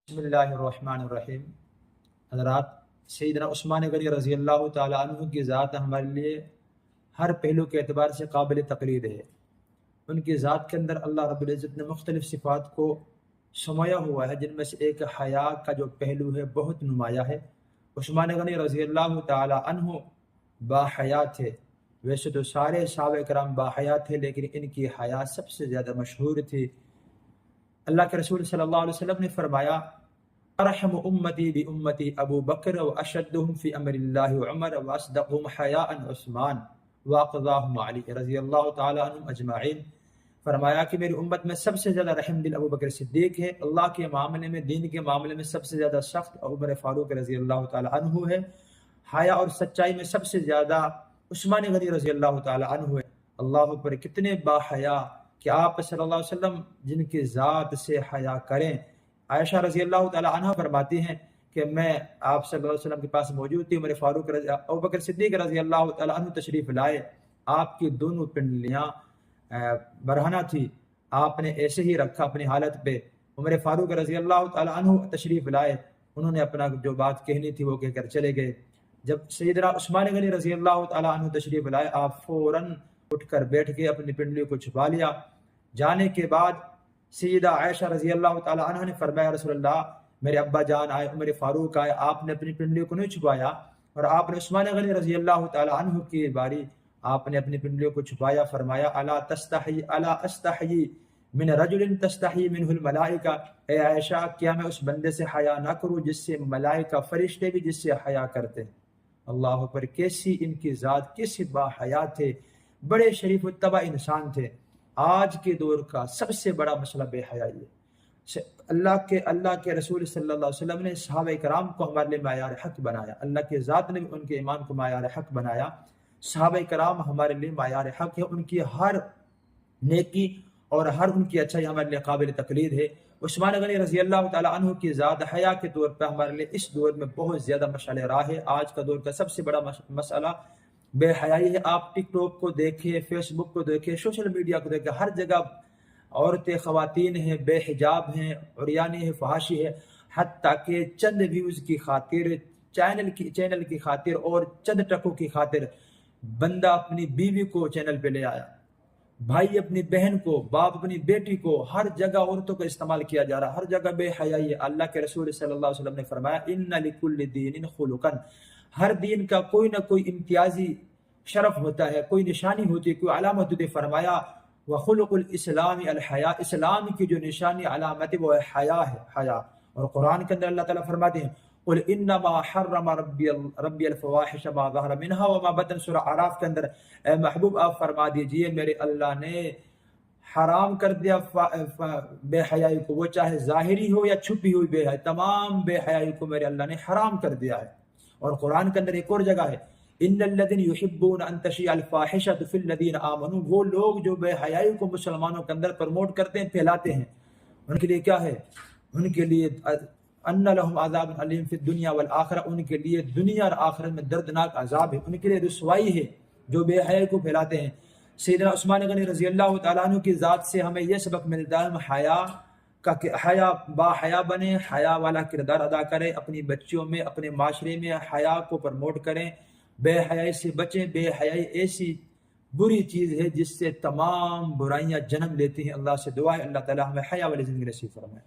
بسم اللہ الرحمن الرحیم۔ حضرات، سیدنا عثمان غنی رضی اللہ تعالیٰ عنہ کی ذات ہمارے لیے ہر پہلو کے اعتبار سے قابل تقلید ہے۔ ان کی ذات کے اندر اللہ رب العزت نے مختلف صفات کو سمایا ہوا ہے، جن میں سے ایک حیا کا جو پہلو ہے بہت نمایاں ہے۔ عثمان غنی رضی اللہ تعالیٰ عنہ باحیا تھے۔ ویسے تو سارے صحابہ کرام باحیا تھے، لیکن ان کی حیا سب سے زیادہ مشہور تھی۔ اللہ کے رسول صلی اللہ علیہ وسلم نے فرمایا، ارحم امتی بی امتی ابو بکر و اشدہم فی امر اللہ عمر و اصدقہم حیاء عثمان واقضاہم علی رضی اللہ تعالی عنہم اجمعین۔ فرمایا کہ میری امت میں سب سے زیادہ رحم دل ابو بکر صدیق ہے، اللہ کے معاملے میں، دین کے معاملے میں سب سے زیادہ سخت عمر فاروق رضی اللہ تعالی عنہ ہے، حیا اور سچائی میں سب سے زیادہ عثمان غنی رضی اللہ تعالی عنہ ہے۔ اللہ اکبر، کتنے باحیا کہ آپ صلی اللہ علیہ وسلم جن کی ذات سے حیا کریں۔ عائشہ رضی اللہ تعالی عنہ فرماتی ہیں کہ میں آپ صلی اللہ علیہ وسلم کے پاس موجود تھی، عمر فاروق ابو بکر صدیق رضی اللہ تعالی عنہ تشریف لائے، آپ کی دونوں پنڈلیاں برہنہ تھی، آپ نے ایسے ہی رکھا اپنی حالت پہ۔ عمر فاروق رضی اللہ تعالی عنہ تشریف لائے، انہوں نے اپنا جو بات کہنی تھی وہ کہہ کر چلے گئے۔ جب سیدنا عثمان غنی رضی اللہ تعالی عنہ تشریف لائے، آپ فوراً اٹھ کر بیٹھ کے اپنی پنڈلی کو چھپا لیا۔ جانے کے بعد سیدہ عائشہ رضی اللہ تعالی عنہ نے فرمایا، رسول اللہ، میرے ابا جان آئے، عمر فاروق آئے، آپ نے اپنی پنڈلی کو نہیں چھپایا، اور آپ نے عثمان غنی رضی اللہ تعالی عنہ کی باری آپ نے اپنی پنڈلی کو چھپایا۔ فرمایا، الا تستحی الا استحی من رجل تستحی منہ الملائکہ، اے عائشہ، کیا میں اس بندے سے حیا نہ کروں جس سے ملائکہ فرشتے بھی جس سے حیا کرتے ہیں۔ اللہ اکبر، کیسی ان کی ذات، کیسی باحیا تھے، بڑے شریف الطبع انسان تھے۔ آج کے دور کا سب سے بڑا مسئلہ بے حیائی ہے۔ اللہ کے رسول صلی اللہ علیہ وسلم نے صحابہ کرام کو ہمارے لیے معیار حق بنایا، اللہ کے ذات نے بھی ان کے ایمان کو معیار حق بنایا۔ صحابہ کرام ہمارے لیے معیار حق ہے، ان کی ہر نیکی اور ہر ان کی اچھائی ہمارے لیے قابل تقلید ہے۔ عثمان غنی رضی اللہ تعالی عنہ کی ذات حیا کے طور پہ ہمارے لیے اس دور میں بہت زیادہ مشعل راہ ہے۔ آج کا دور کا سب سے بڑا مسئلہ بے حیائی ہے۔ آپ ٹک ٹاک کو دیکھیں، فیس بک کو دیکھیں، سوشل میڈیا کو دیکھیں، ہر جگہ عورتیں، خواتین ہیں، بے حجاب ہیں، عریانی ہے، فحاشی ہے، حتیٰ کہ چند ویوز کی خاطر، چینل کی خاطر اور چند ٹکوں کی خاطر بندہ اپنی بیوی کو چینل پہ لے آیا، بھائی اپنی بہن کو، باپ اپنی بیٹی کو، ہر جگہ عورتوں کا استعمال کیا جا رہا، ہر جگہ بے حیائی ہے۔ اللہ کے رسول صلی اللہ علیہ وسلم نے فرمایا، ان لکل دین خلقا، ہر دین کا کوئی نہ کوئی امتیازی شرف ہوتا ہے، کوئی نشانی ہوتی ہے، کوئی علامت ہوتی ہے۔ فرمایا، وخلق الاسلام الحیا، اسلام کی جو نشانی علامت ہے وہ حیا ہے، حیا۔ اور قرآن کے اندر اللہ تعالیٰ فرماتے ہیں، قل انما حرم ربی الفواحش ما ظہر منها وما بطن، سورہ اعراف کے اندر اے محبوب آپ فرما دیجئے میرے اللہ نے حرام کر دیا بے حیائی کو، وہ چاہے ظاہری ہو یا چھپی ہوئی بے حیائی، تمام بے حیائی کو میرے اللہ نے حرام کر دیا ہے۔ اور قرآن کے اندر ایک اور جگہ ہے، ان الذین یحبون ان تشیع الفاحشۃ فی الذین آمنوا، وہ لوگ جو بے حیائی کو مسلمانوں کے اندر پروموٹ کرتے ہیں، پھیلاتے ہیں، ان کے لیے کیا ہے؟ ان کے لیے ان لہم عذاب علیم فی الدنیا والآخرہ، ان کے لیے دنیا اور آخرت میں دردناک عذاب ہے، ان کے لیے رسوائی ہے جو بے حیائی کو پھیلاتے ہیں۔ سیدنا عثمان غنی رضی اللہ تعالیٰ عنہ کی ذات سے ہمیں یہ سبق ملتا ہے، ہم حیا با حیا بنے، حیا والا کردار ادا کریں، اپنی بچیوں میں، اپنے معاشرے میں حیا کو پروموٹ کریں، بے حیائی سے بچیں۔ بے حیائی ایسی بری چیز ہے جس سے تمام برائیاں جنم لیتی ہیں۔ اللہ سے دعا ہے اللہ تعالی ہمیں حیا والی زندگی نصیب فرمائے۔